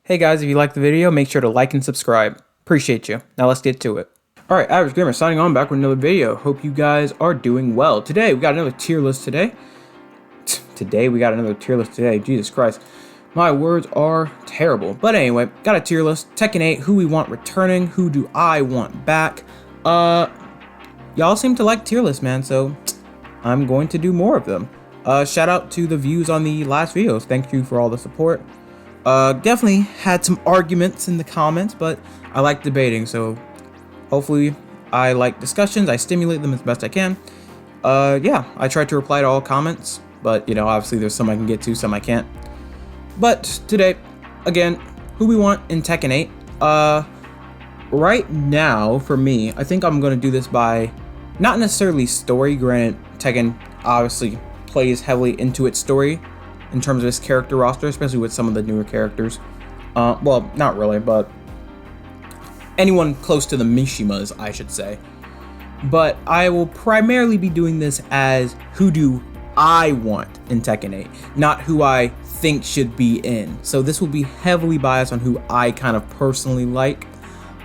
Hey guys, if you liked the video, make sure to like and subscribe. Appreciate you. Now let's get to it. Alright, Average Gamer signing on back with another video. Hope you guys are doing well. Today, we got another tier list today. Jesus Christ. My words are terrible. But anyway, got a tier list. Tekken 8, who we want returning, who do I want back. Y'all seem to like tier lists, man, so I'm going to do more of them. Shout out to the views on the last videos. Thank you for all the support. Definitely had some arguments in the comments, but I like debating, so hopefully I like discussions. I stimulate them as best I can. Yeah, I tried to reply to all comments, but, you know, obviously there's some I can get to, some I can't. But today, again, who we want in Tekken 8. Right now, for me, I think I'm going to do this by not necessarily story. Granted, Tekken obviously plays heavily into its story in terms of its character roster, especially with some of the newer characters. Well, not really, but anyone close to the Mishimas, I should say. But I will primarily be doing this as who do I want in Tekken 8, not who I think should be in. So this will be heavily biased on who I kind of personally like.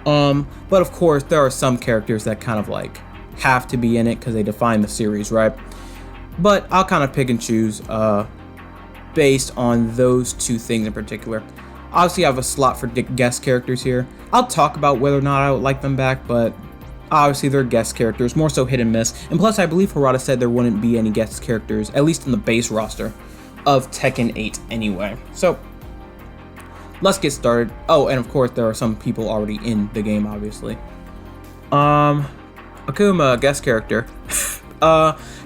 But of course, there are some characters that kind of like have to be in it because they define the series, right? But I'll kind of pick and choose based on those two things in particular. Obviously, I have a slot for guest characters here. I'll talk about whether or not I would like them back, but obviously they're guest characters, more so hit and miss. And plus, I believe Harada said there wouldn't be any guest characters, at least in the base roster of Tekken 8 anyway. So let's get started. Oh, and of course, there are some people already in the game, obviously. Akuma, guest character.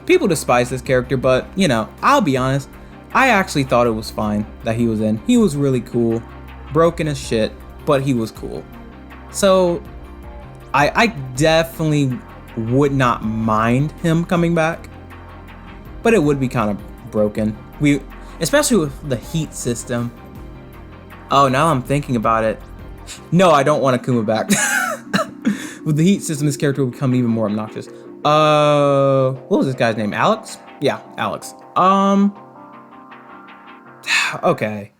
People despise this character, but, you know, I'll be honest, I actually thought it was fine that he was in. He was really cool, broken as shit, but he was cool. So I definitely would not mind him coming back, but it would be kind of broken. Especially with the heat system. Oh, now I'm thinking about it. No, I don't want Akuma back. With the heat system, this character will become even more obnoxious. What was this guy's name? Alex? Yeah, Alex. Okay.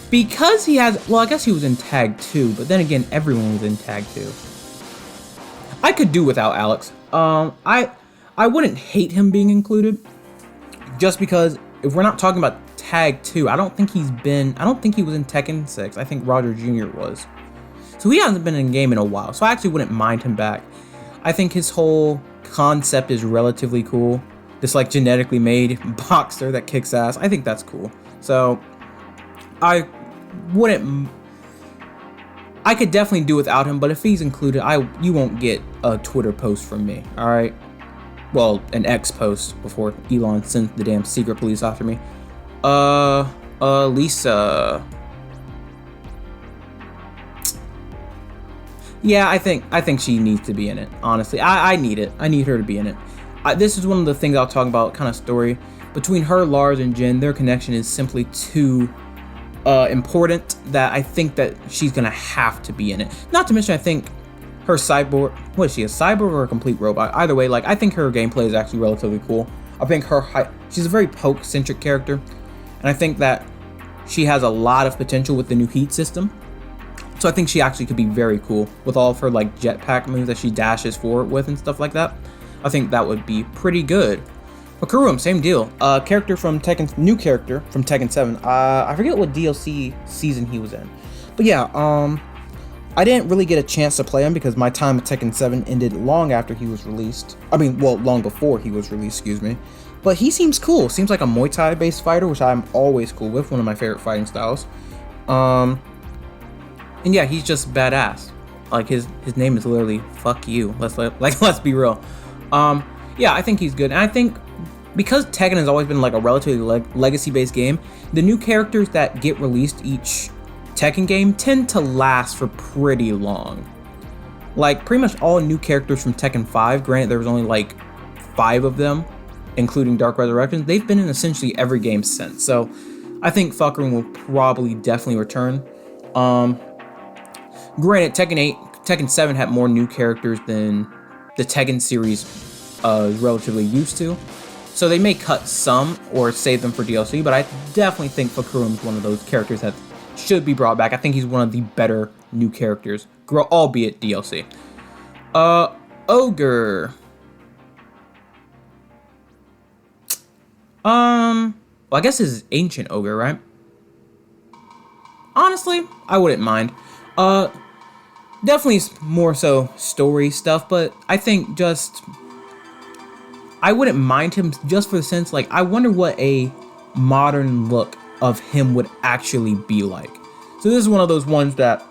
Because he has, well, I guess he was in Tag 2, but then again, everyone was in Tag 2. I could do without Alex. I wouldn't hate him being included, just because if we're not talking about Tag 2, I don't think he was in Tekken 6. I think Roger Jr. was. So he hasn't been in game in a while, so I actually wouldn't mind him back. I think his whole concept is relatively cool. This like genetically made boxer that kicks ass. I think that's cool. So I could definitely do without him, but if he's included, you won't get a Twitter post from me. All right. Well, an X post before Elon sent the damn secret police after me. Alisa. Yeah, I think she needs to be in it. Honestly, I need it. I need her to be in it. This is one of the things I'll talk about, kind of story between her, Lars, and Jin. Their connection is simply too important that I think that she's gonna have to be in it. Not to mention, I think her cyborg. What is she? A cyborg or a complete robot? Either way, like I think her gameplay is actually relatively cool. I think she's a very poke-centric character, and I think that she has a lot of potential with the new heat system. So I think she actually could be very cool with all of her like jetpack moves that she dashes forward with and stuff like that. I think that would be pretty good. Mikurum, same deal. New character from Tekken 7. I forget what DLC season he was in. But yeah, I didn't really get a chance to play him because my time with Tekken 7 ended long after he was released. I mean, well, long before he was released, excuse me. But he seems cool. Seems like a Muay Thai based fighter, which I'm always cool with. One of my favorite fighting styles. And yeah, he's just badass. Like his name is literally fuck you. Let's be real. Yeah, I think he's good. And I think because Tekken has always been like a relatively legacy-based game, the new characters that get released each Tekken game tend to last for pretty long. Like pretty much all new characters from Tekken 5, granted there was only like 5 of them, including Dark Resurrections, they've been in essentially every game since. So I think Fuckering will probably definitely return. Granted, Tekken 7 had more new characters than the Tekken series is relatively used to. So they may cut some or save them for DLC, but I definitely think Fakurum is one of those characters that should be brought back. I think he's one of the better new characters, albeit DLC. Ogre. Well, I guess this is Ancient Ogre, right? Honestly, I wouldn't mind. Definitely more so story stuff, but I think I wouldn't mind him just for the sense, like, I wonder what a modern look of him would actually be like. So this is one of those ones that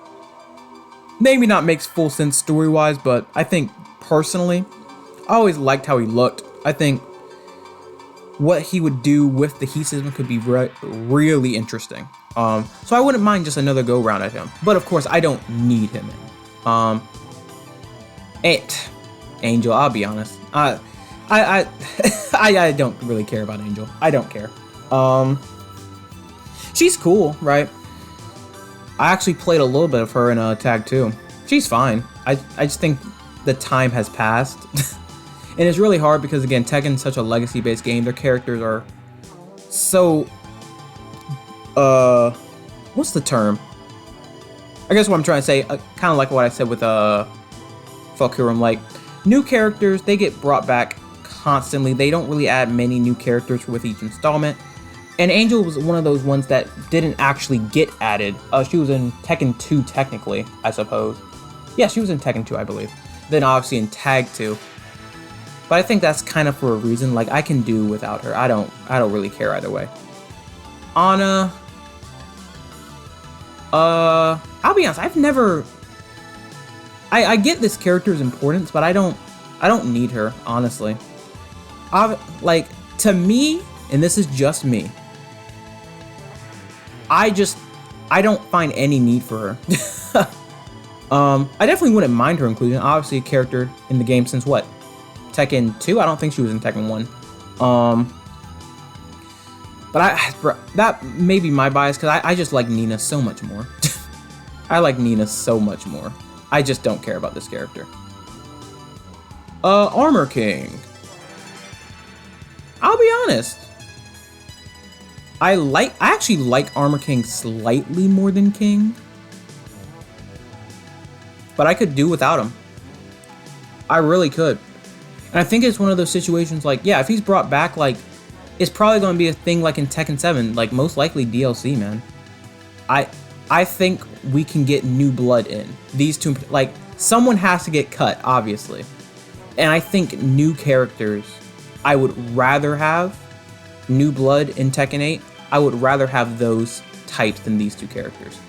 maybe not makes full sense story-wise, but I think personally, I always liked how he looked. I think what he would do with the heat system could be really interesting. So I wouldn't mind just another go-round at him. But of course, I don't need him in. Angel, I'll be honest. I don't really care about Angel. I don't care. She's cool, right? I actually played a little bit of her in Tag 2. She's fine. I just think the time has passed. And it's really hard because, again, Tekken's such a legacy-based game. Their characters are so... what's the term? I guess what I'm trying to say, kind of like what I said with Fakurum, like, new characters, they get brought back constantly. They don't really add many new characters with each installment. And Angel was one of those ones that didn't actually get added. She was in Tekken 2, technically, I suppose. Yeah, she was in Tekken 2, I believe. Then obviously in Tag 2. But I think that's kind of for a reason. Like, I can do without her. I don't really care either way. Anna. I'll be honest, I've never... I get this character's importance, but I don't need her, honestly. Like, to me, and this is just me, I don't find any need for her. I definitely wouldn't mind her inclusion. Obviously, a character in the game since what? Tekken 2? I don't think she was in Tekken 1. But that may be my bias, because I just like Nina so much more. I like Nina so much more. I just don't care about this character. Armor King. I'll be honest. I actually like Armor King slightly more than King. But I could do without him. I really could. And I think it's one of those situations like, yeah, if he's brought back, like, it's probably going to be a thing like in Tekken 7, like most likely DLC, man. I think we can get new blood in. These two, like, someone has to get cut, obviously. And I think new characters, I would rather have new blood in Tekken 8. I would rather have those types than these two characters.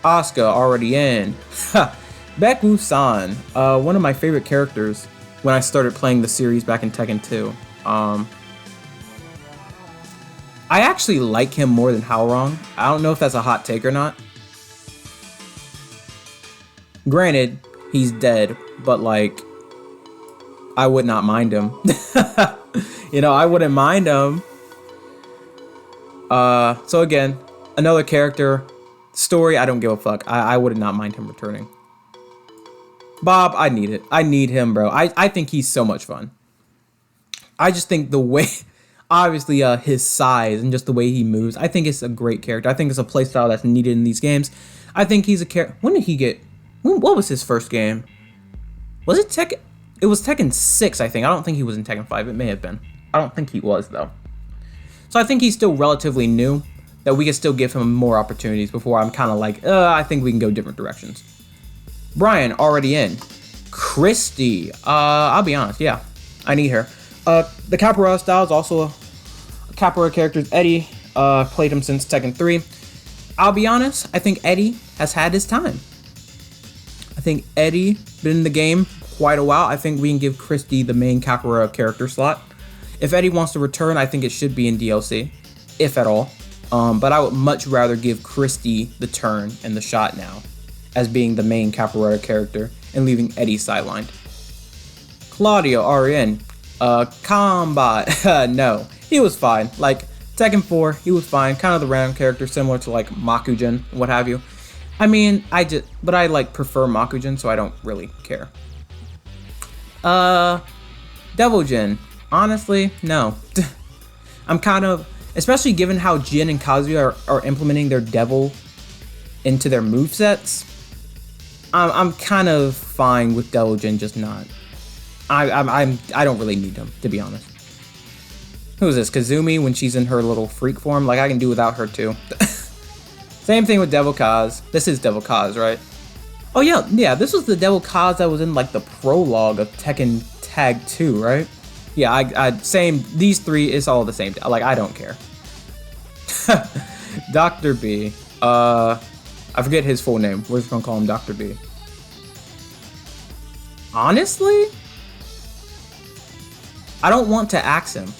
Asuka already in. Baek-woo-san, one of my favorite characters when I started playing the series back in Tekken 2. I actually like him more than Howlrong. I don't know if that's a hot take or not. Granted, he's dead, but like, I would not mind him. You know, I wouldn't mind him. So again, another character. Story, I don't give a fuck. I would not mind him returning. Bob, I need it. I need him, bro. I think he's so much fun. I just think the way... Obviously, his size and just the way he moves. I think it's a great character. I think it's a playstyle that's needed in these games. I think he's a character... When did he get... What was his first game? Was it Tekken? It was Tekken 6, I think. I don't think he was in Tekken 5. It may have been. I don't think he was, though. So I think he's still relatively new. That we can still give him more opportunities before I'm kind of like, I think we can go different directions. Brian, already in. Christie. I'll be honest. Yeah, I need her. The Capoeira style is also a Capoeira character. Eddy, played him since Tekken 3. I'll be honest, I think Eddy has had his time. I think Eddy been in the game quite a while. I think we can give Christie the main Capoeira character slot. If Eddy wants to return, I think it should be in DLC, if at all. But I would much rather give Christie the turn and the shot now, as being the main Capoeira character, and leaving Eddy sidelined. Claudio, RN. Combot, no, he was fine. Like, Tekken 4, he was fine. Kind of the random character, similar to, like, Mokujin, what have you. I mean, but I, like, prefer Mokujin, so I don't really care. Deviljin. Honestly, no. I'm kind of, especially given how Jin and Kazuya are implementing their devil into their movesets, I'm kind of fine with Devil Jin just not. I don't really need him, to be honest. Who is this? Kazumi when she's in her little freak form? Like, I can do without her too. Same thing with Devil Kaz. This is Devil Kaz, right? Oh yeah, this was the Devil Kaz that was in like the prologue of Tekken Tag 2, right? Yeah, I same, these three is all the same. Like, I don't care. Dr. B. I forget his full name. We're just gonna call him Dr. B. Honestly, I don't want to axe him.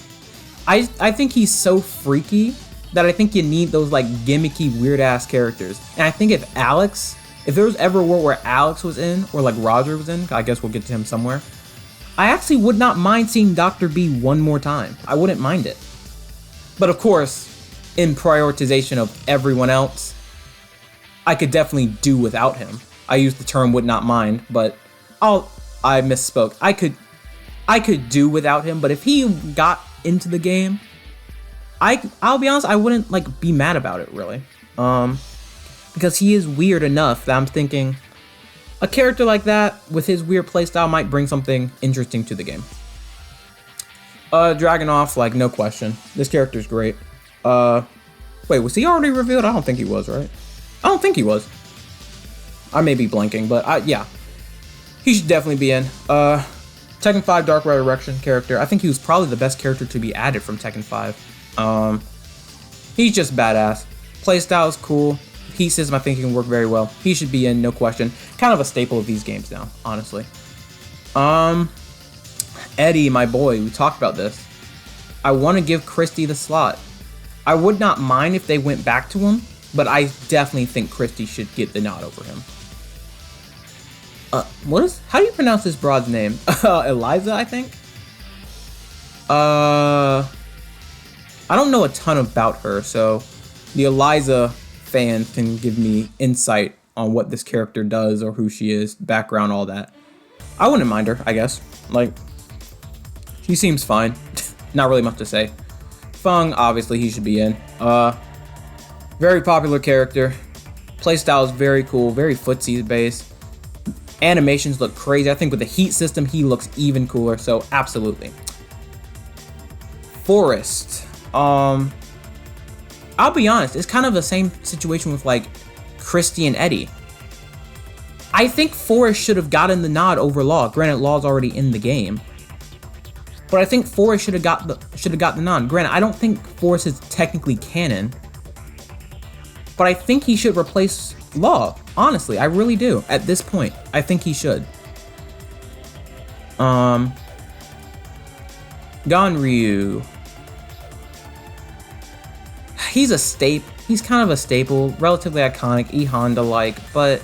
I think he's so freaky that I think you need those like gimmicky weird ass characters. And I think if there was ever a world where Alex was in, or like Roger was in, I guess we'll get to him somewhere, I actually would not mind seeing Dr. B one more time. I wouldn't mind it. But of course, in prioritization of everyone else, I could definitely do without him. I used the term would not mind, but I misspoke. I could do without him, but if he got into the game, I'll be honest, I wouldn't like be mad about it really. Because he is weird enough that I'm thinking a character like that with his weird playstyle might bring something interesting to the game. Dragunov, like, no question. This character's great. Wait, was he already revealed? I don't think he was, right? I don't think he was. I may be blanking, but yeah. He should definitely be in. Tekken 5 Dark Resurrection character. I think he was probably the best character to be added from Tekken 5. He's just badass. Playstyle is cool. Heat system I think he can work very well. He should be in, no question. Kind of a staple of these games now, honestly. Eddy, my boy, we talked about this. I want to give Christie the slot. I would not mind if they went back to him, but I definitely think Christie should get the nod over him. How do you pronounce this broad's name? Eliza, I think? I don't know a ton about her, so the Eliza fan can give me insight on what this character does or who she is, background, all that. I wouldn't mind her, I guess. Like, she seems fine. Not really much to say. Feng, obviously he should be in. Very popular character. Playstyle is very cool, very footsie based. Animations look crazy. I think with the heat system, he looks even cooler, so absolutely. Forrest. I'll be honest, it's kind of the same situation with like Christie and Eddy. I think Forrest should have gotten the nod over Law. Granted, Law's already in the game, but I think Forrest should have got the nod. Granted, I don't think Forrest is technically canon, but I think he should replace Law. Honestly, I really do. At this point, I think he should. Ganryu. He's a staple. He's kind of a staple, relatively iconic, E Honda-like, but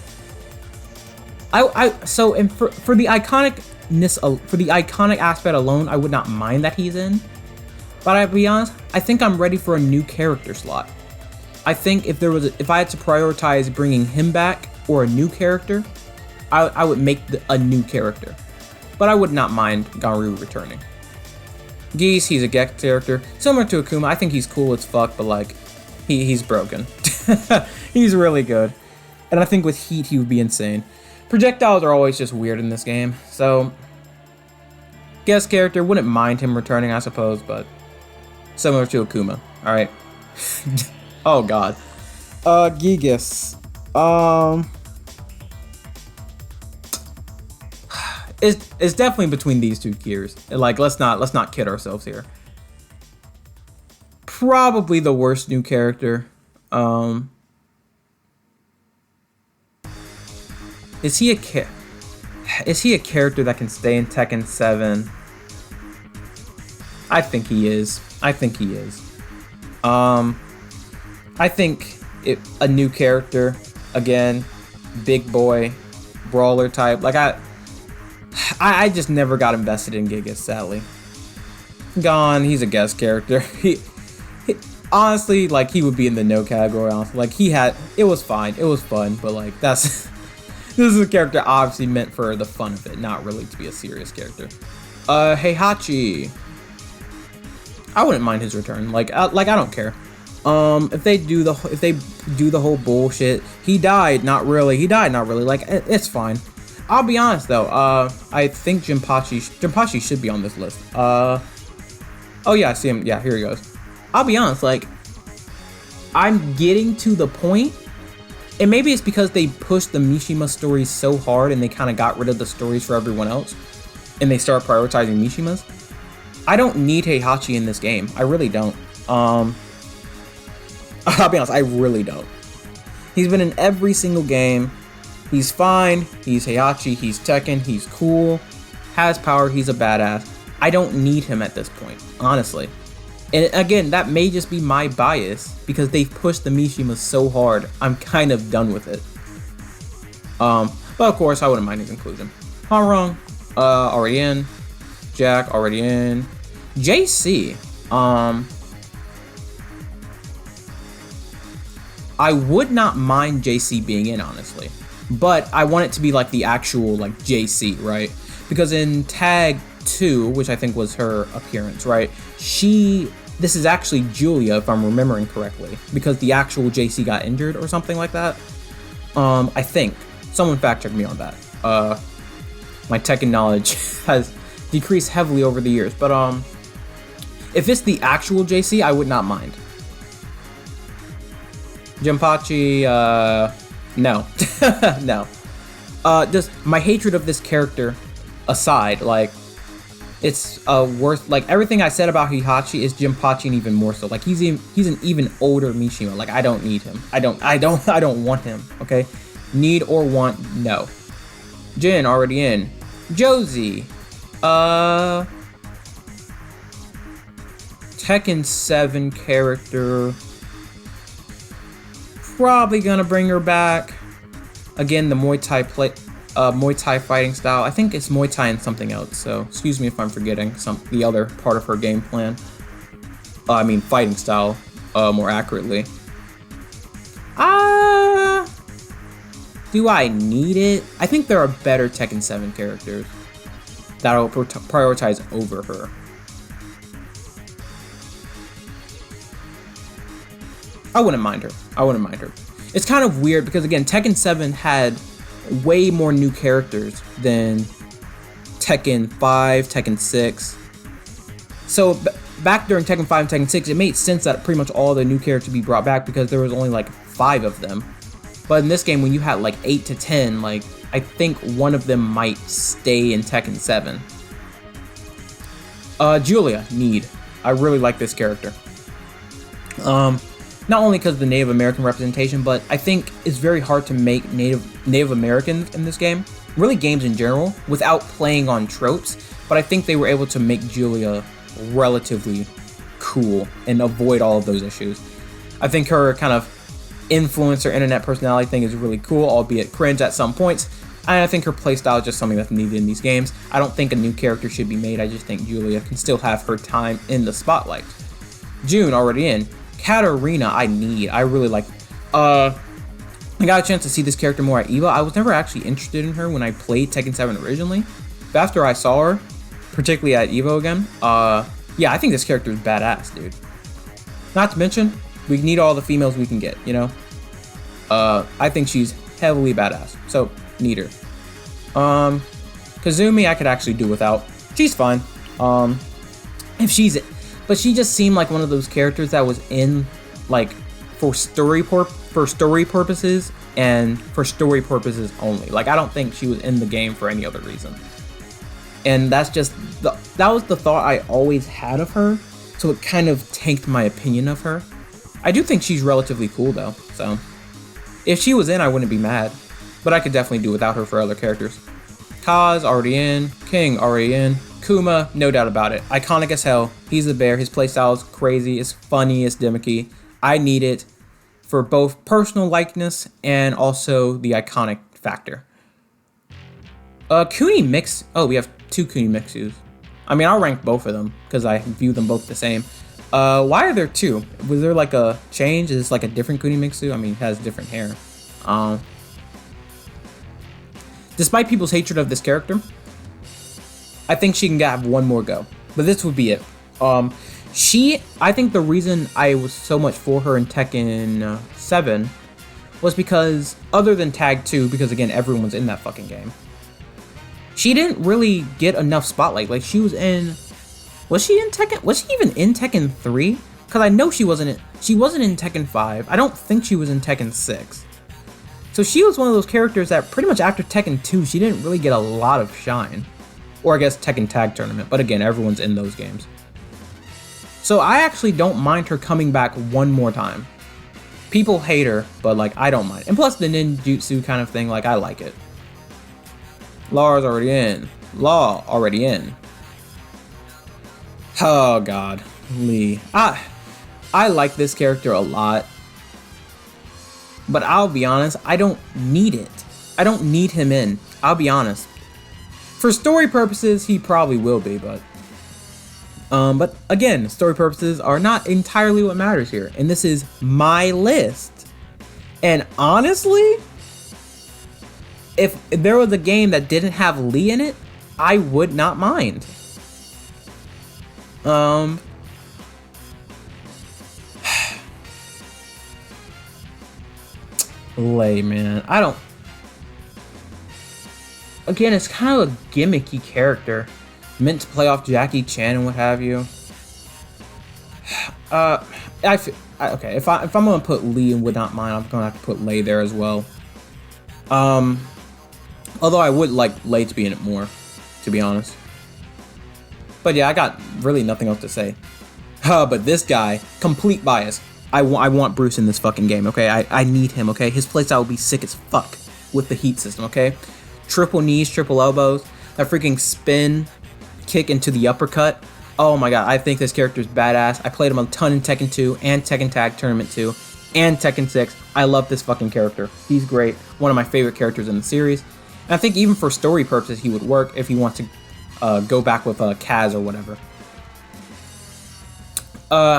for the iconicness, for the iconic aspect alone, I would not mind that he's in. But I'll be honest, I think I'm ready for a new character slot. I think if I had to prioritize bringing him back or a new character, I would make a new character. But I would not mind Ganryu returning. Geese, he's a Gex character. Similar to Akuma, I think he's cool as fuck, but like, he's broken. He's really good. And I think with heat, he would be insane. Projectiles are always just weird in this game, so guest character, wouldn't mind him returning, I suppose, but similar to Akuma. Alright. Oh god. Gigas. It's definitely between these two gears. Like, let's not kid ourselves here. Probably the worst new character. Is he a character that can stay in Tekken 7? I think he is. I think a new character, again, big boy, brawler type. Like I just never got invested in Gigas, sadly. Gone, he's a guest character. He honestly, like, he would be in the no category, honestly. Like, it was fine, it was fun, but like, this is a character obviously meant for the fun of it, not really to be a serious character. Heihachi. I wouldn't mind his return. Like I don't care. If they do the whole bullshit, he died, not really. Like it's fine. I'll be honest though. I think Jinpachi should be on this list. Oh yeah, I see him. Yeah, here he goes. I'll be honest. Like I'm getting to the point, and maybe it's because they pushed the Mishima stories so hard, and they kind of got rid of the stories for everyone else, and they start prioritizing Mishimas. I don't need Heihachi in this game. I really don't. I'll be honest, I really don't. He's been in every single game. He's fine. He's Heihachi. He's Tekken. He's cool. Has power. He's a badass. I don't need him at this point, honestly. And again, that may just be my bias because they've pushed the Mishima so hard. I'm kind of done with it. But of course, I wouldn't mind his inclusion. I'm wrong. Already in. Jack already in. Jaycee. I would not mind Jaycee being in, honestly, but I want it to be like the actual like Jaycee, right? Because in Tag 2, which I think was her appearance, right? This is actually Julia, if I'm remembering correctly, because the actual Jaycee got injured or something like that. I think someone fact check me on that. My Tekken knowledge has decreased heavily over the years, but if it's the actual Jaycee, I would not mind. Jinpachi, no. No. Just my hatred of this character aside, like, it's worth, like, everything I said about Heihachi is Jinpachi and even more so. Like, he's an even older Mishima. Like, I don't need him. I don't want him, okay? Need or want, no. Jin, already in. Josie. Tekken 7 character. Probably gonna bring her back. Again, the Muay Thai fighting style. I think it's Muay Thai and something else. So excuse me if I'm forgetting the other part of her game plan. I mean fighting style, more accurately. Do I need it? I think there are better Tekken 7 characters that I'll prioritize over her. I wouldn't mind her. It's kind of weird because, again, Tekken 7 had way more new characters than Tekken 5, Tekken 6. So back during Tekken 5 and Tekken 6, it made sense that pretty much all the new characters be brought back because there was only like 5 of them. But in this game, when you had like 8 to 10, like I think one of them might stay in Tekken 7. Julia, need. I really like this character. Not only because of the Native American representation, but I think it's very hard to make Native Americans in this game, really games in general, without playing on tropes. But I think they were able to make Julia relatively cool and avoid all of those issues. I think her kind of influencer internet personality thing is really cool, albeit cringe at some points. And I think her playstyle is just something that's needed in these games. I don't think a new character should be made. I just think Julia can still have her time in the spotlight. June, already in. Katarina, I really like. I got a chance to see this character more at EVO. I was never actually interested in her when I played Tekken 7 originally. But after I saw her, particularly at EVO again, yeah, I think this character is badass, dude. Not to mention, we need all the females we can get, you know? I think she's heavily badass, so need her. Kazumi, I could actually do without. She's fine. But she just seemed like one of those characters that was in, like, for story purposes and for story purposes only. Like, I don't think she was in the game for any other reason. And that's just that was the thought I always had of her, so it kind of tanked my opinion of her. I do think she's relatively cool though, so if she was in, I wouldn't be mad, but I could definitely do without her for other characters. Kaz, already in. King, already in. Kuma, no doubt about it. Iconic as hell. He's a bear. His playstyle is crazy. It's funny. It's gimmicky. I need it for both personal likeness and also the iconic factor. Kuni mix. Oh, we have 2 Kuni mixes. I mean, I'll rank both of them because I view them both the same. Why are there 2? Was there like a change? Is this like a different Kuni mixu? I mean, it has different hair. Despite people's hatred of this character, I think she can have one more go, but this would be it. I think the reason I was so much for her in Tekken 7 was because, other than Tag 2, because again, everyone's in that fucking game, she didn't really get enough spotlight. Like, she was in Tekken? Was she even in Tekken 3? Because I know she wasn't in Tekken 5. I don't think she was in Tekken 6. So she was one of those characters that pretty much after Tekken 2, she didn't really get a lot of shine. Or I guess Tekken Tag Tournament, but again, everyone's in those games. So I actually don't mind her coming back one more time. People hate her, but like, I don't mind. And plus the ninjutsu kind of thing, like, I like it. Law's already in. Law already in. Oh god, Lee. I like this character a lot. But I'll be honest, I don't need it. I don't need him in. I'll be honest. For story purposes, he probably will be, but again, story purposes are not entirely what matters here. And this is my list. And honestly, if there was a game that didn't have Lee in it, I would not mind. Lay, man. I don't... Again, it's kind of a gimmicky character. Meant to play off Jackie Chan and what have you. Okay, if I'm gonna put Lee and would not mind, I'm gonna have to put Lay there as well. Although I would like Lay to be in it more, to be honest. But yeah, I got really nothing else to say. But this guy, complete bias. I want Bruce in this fucking game, okay? I need him, okay? His playstyle would be sick as fuck with the heat system, okay? Triple knees, triple elbows, that freaking spin kick into the uppercut. Oh my god, I think this character is badass. I played him a ton in Tekken 2 and Tekken Tag Tournament 2 and Tekken 6. I love this fucking character. He's great. One of my favorite characters in the series. And I think even for story purposes, he would work if he wants to go back with Kaz or whatever.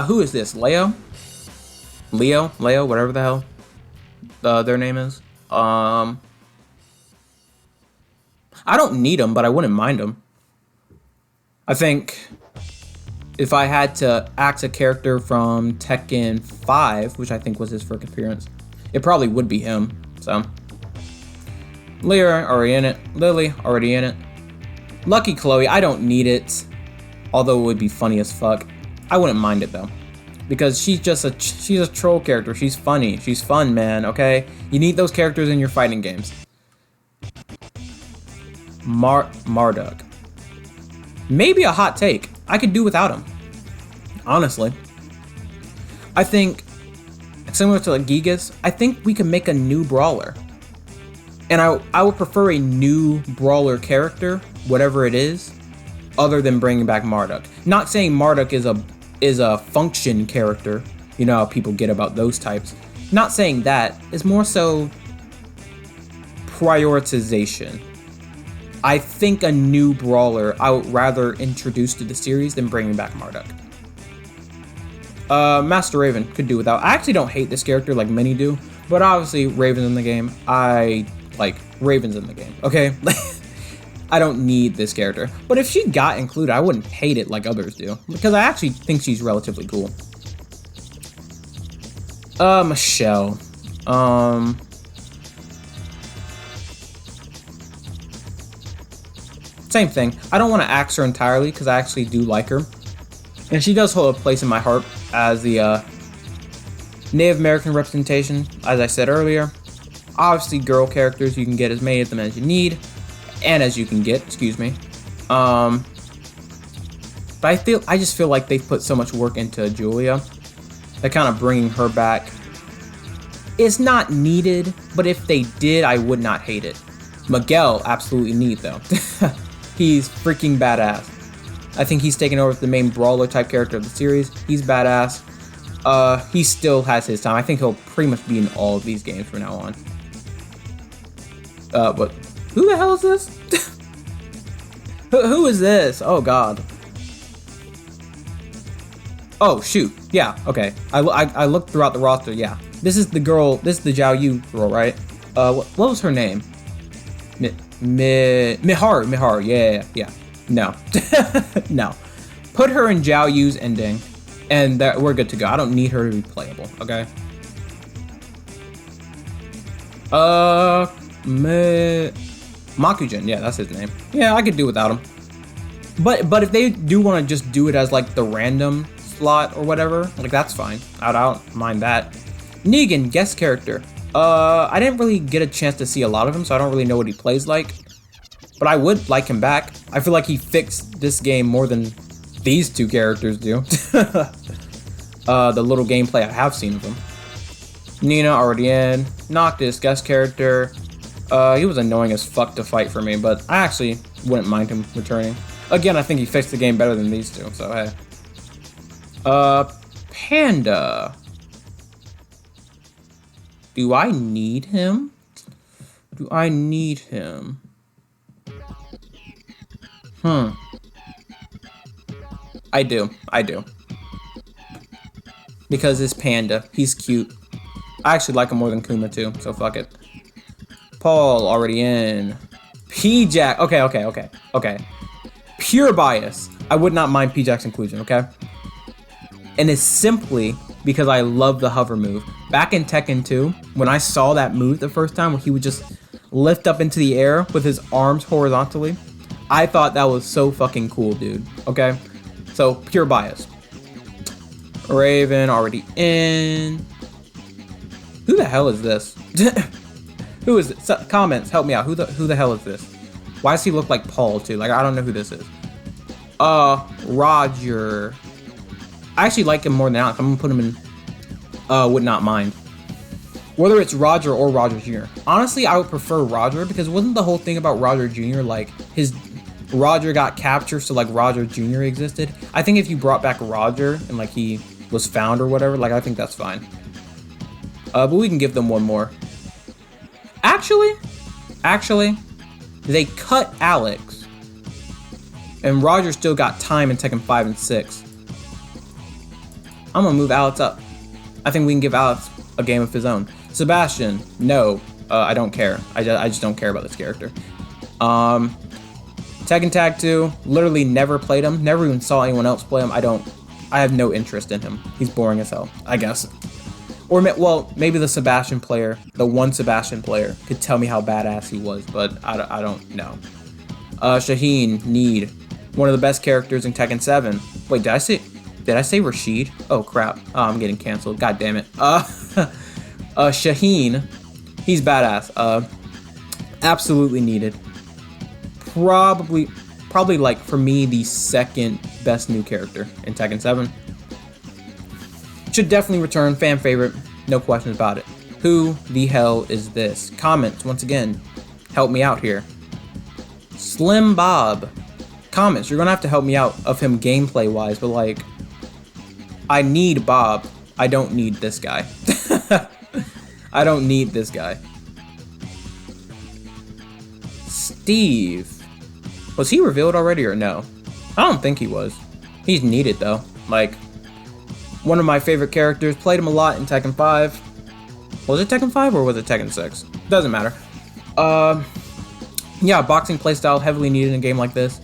Who is this? Leo, whatever the hell their name is. I don't need him, but I wouldn't mind him. I think if I had to axe a character from Tekken 5, which I think was his first appearance, it probably would be him. So, Leah already in it. Lily already in it. Lucky Chloe, I don't need it, although it would be funny as fuck. I wouldn't mind it though, because she's a troll character. She's funny. She's fun, man. Okay, you need those characters in your fighting games. Marduk. Maybe a hot take. I could do without him. Honestly. I think, similar to like Gigas, I think we can make a new brawler. And I would prefer a new brawler character, whatever it is, other than bringing back Marduk. Not saying Marduk is a function character. You know how people get about those types. Not saying that. It's more so prioritization. I think a new brawler I would rather introduce to the series than bringing back Marduk. Master Raven could do without. I actually don't hate this character like many do, but obviously Raven's in the game. I like Raven's in the game, okay? I don't need this character. But if she got included, I wouldn't hate it like others do, because I actually think she's relatively cool. Michelle. Same thing. I don't want to axe her entirely because I actually do like her. And she does hold a place in my heart as the Native American representation, as I said earlier. Obviously, girl characters, you can get as many of them as you need. And as you can get, excuse me. But I just feel like they've put so much work into Julia that kind of bringing her back is not needed. But if they did, I would not hate it. Miguel, absolutely need though. He's freaking badass. I think he's taken over as the main brawler type character of the series. He's badass. He still has his time. I think he'll pretty much be in all of these games from now on. But who the hell is this? Who is this? Oh god. Oh shoot. Yeah. Okay. I looked throughout the roster. Yeah. This is the girl. This is the Zhao Yu girl, right? What was her name? Miharu. Yeah. No. No. Put her in Zhao Yu's ending. And that we're good to go. I don't need her to be playable, okay? Mokujin, yeah, that's his name. Yeah, I could do without him. But if they do want to just do it as like the random slot or whatever, like that's fine. I don't mind that. Negan, guest character. I didn't really get a chance to see a lot of him, so I don't really know what he plays like. But I would like him back. I feel like he fixed this game more than these two characters do. The little gameplay I have seen of him. Nina already in. Noctis, guest character. He was annoying as fuck to fight for me, but I actually wouldn't mind him returning. Again, I think he fixed the game better than these two, so hey. Panda. Do I need him? Do I need him? I do. Because it's Panda. He's cute. I actually like him more than Kuma too, so fuck it. Paul, already in. P-Jack. Okay. Pure bias. I would not mind P-Jack's inclusion, okay? And it's simply because I love the hover move. Back in Tekken 2, when I saw that move the first time where he would just lift up into the air with his arms horizontally, I thought that was so fucking cool, dude. Okay? So, pure bias. Raven, already in. Who the hell is this? Who is it? So, comments, help me out. Who the hell is this? Why does he look like Paul, too? Like, I don't know who this is. Roger. I actually like him more than Alex. I'm gonna put him in, would not mind. Whether it's Roger or Roger Jr. Honestly, I would prefer Roger, because wasn't the whole thing about Roger Jr. like, Roger got captured, so like Roger Jr. existed? I think if you brought back Roger, and like he was found or whatever, like I think that's fine. But we can give them one more. Actually, they cut Alex, and Roger still got time in Tekken 5 and 6. I'm gonna move Alex up. I think we can give Alex a game of his own. Sebastian, no, I don't care. I just don't care about this character. Tekken Tag 2, literally never played him. Never even saw anyone else play him. I have no interest in him. He's boring as hell, I guess. Or, well, maybe the Sebastian player, the one Sebastian player, could tell me how badass he was, but I don't know. Shaheen, Need, one of the best characters in Tekken 7. Wait, did I say Rashid? Oh, crap. Oh, I'm getting canceled. God damn it. Shaheen, he's badass. Absolutely needed. Probably like, for me, the second best new character in Tekken 7. Should definitely return, fan favorite, no questions about it. Who the hell is this? Comments, once again, help me out here. Slim Bob. Comments, you're gonna have to help me out of him gameplay wise, but like, I need Bob. I don't need this guy. I don't need this guy. Steve. Was he revealed already or no? I don't think he was. He's needed though. Like, one of my favorite characters. Played him a lot in Tekken 5. Was it Tekken 5 or was it Tekken 6? Doesn't matter. Yeah, boxing playstyle heavily needed in a game like this.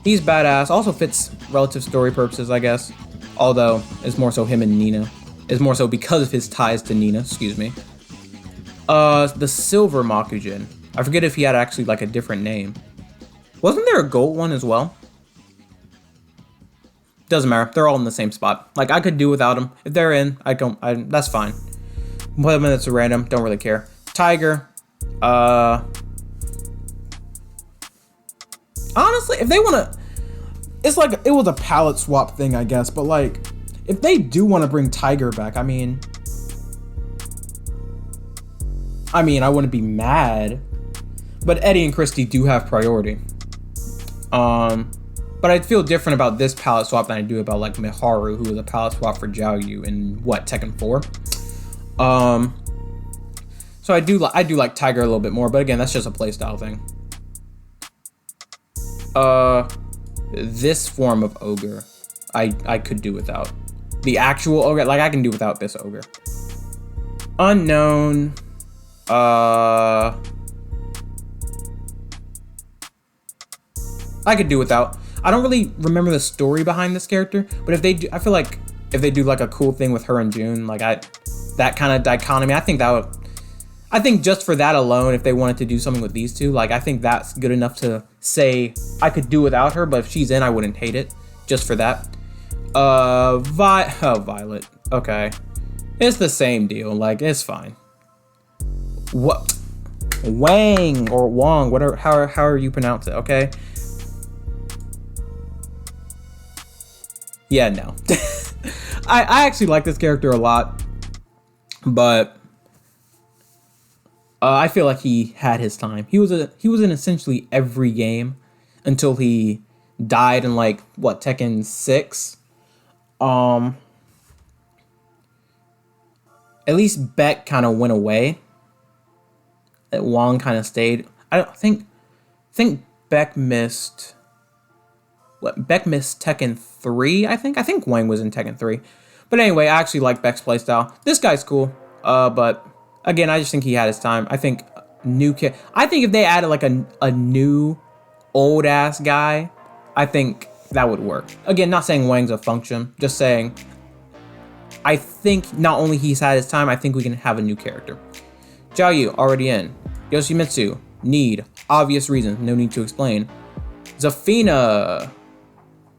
He's badass. Also fits relative story purposes, I guess. Although, it's more so him and Nina. It's more so because of his ties to Nina, excuse me. The Silver Mokujin. I forget if he had actually like a different name. Wasn't there a gold one as well? Doesn't matter. They're all in the same spot. Like, I could do without them. If they're in, that's fine. Put them in, it's a random. Don't really care. Tiger. Honestly, if they want to... It's like, it was a palette swap thing, I guess. But, like, if they do want to bring Tiger back, I mean, I wouldn't be mad. But Eddy and Christie do have priority. But I feel different about this palette swap than I do about like Miharu, who was a palette swap for Jiaoyu in what, Tekken 4. So I do like Tiger a little bit more, but again, that's just a playstyle thing. This form of Ogre, I could do without. The actual Ogre, like I can do without this Ogre. Unknown. I could do without. I don't really remember the story behind this character, but if they do, I feel like if they do like a cool thing with her and June, like that kind of dichotomy, I think that would, I think just for that alone, if they wanted to do something with these two, like I think that's good enough to say I could do without her, but if she's in, I wouldn't hate it just for that. Violet. Okay. It's the same deal. Like, it's fine. What? Wang or Wong, whatever, however you pronounce it, okay? Yeah, no. I actually like this character a lot, but I feel like he had his time. He was in essentially every game until he died in like what, Tekken 6. At least Baek kind of went away. Wong kind of stayed. I don't think Baek missed. What, Baek missed Tekken 3, I think Wang was in Tekken 3. But anyway, I actually like Baek's playstyle. This guy's cool. But again, I just think he had his time. I think if they added like a new old ass guy, I think that would work. Again, not saying Wang's a function, just saying I think not only he's had his time, I think we can have a new character. Jiayu, already in. Yoshimitsu, need. Obvious reasons, no need to explain. Zafina,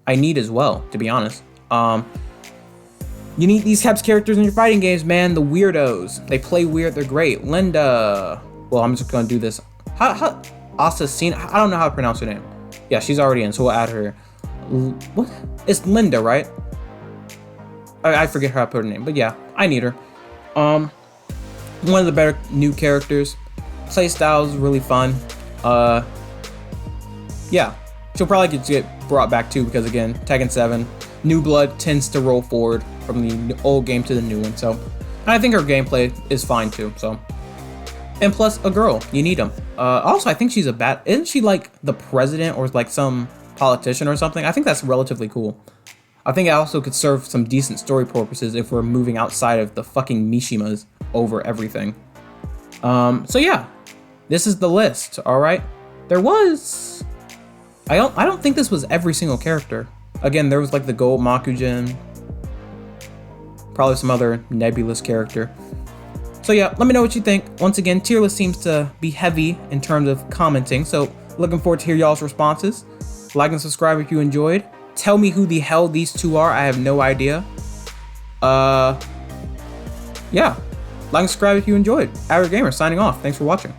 I need as well, to be honest. You need these types of characters in your fighting games, man. The weirdos. They play weird, they're great. Linda. Well, I'm just gonna do this. Assassina, I don't know how to pronounce her name. Yeah, she's already in, so we'll add her. What? It's Linda, right? I forget how to put her name, but yeah, I need her. One of the better new characters. Playstyle is really fun. Yeah, she'll probably get brought back too, because again, Tekken 7, new blood tends to roll forward from the old game to the new one. So, and I think her gameplay is fine too. So, and plus a girl, you need them. Also, I think she's isn't she like the president or like some politician or something? I think that's relatively cool. I think it also could serve some decent story purposes if we're moving outside of the fucking Mishimas over everything. So yeah, this is the list. All right, there was. I don't think this was every single character. Again, there was like the gold Mokujin, probably some other nebulous character. So yeah, let me know what you think. Once again, tier list seems to be heavy in terms of commenting, so looking forward to hear y'all's responses. Like and subscribe if you enjoyed. Tell me who the hell these two are. I have no idea. Yeah, like and subscribe if you enjoyed. Average Gamer signing off. Thanks for watching.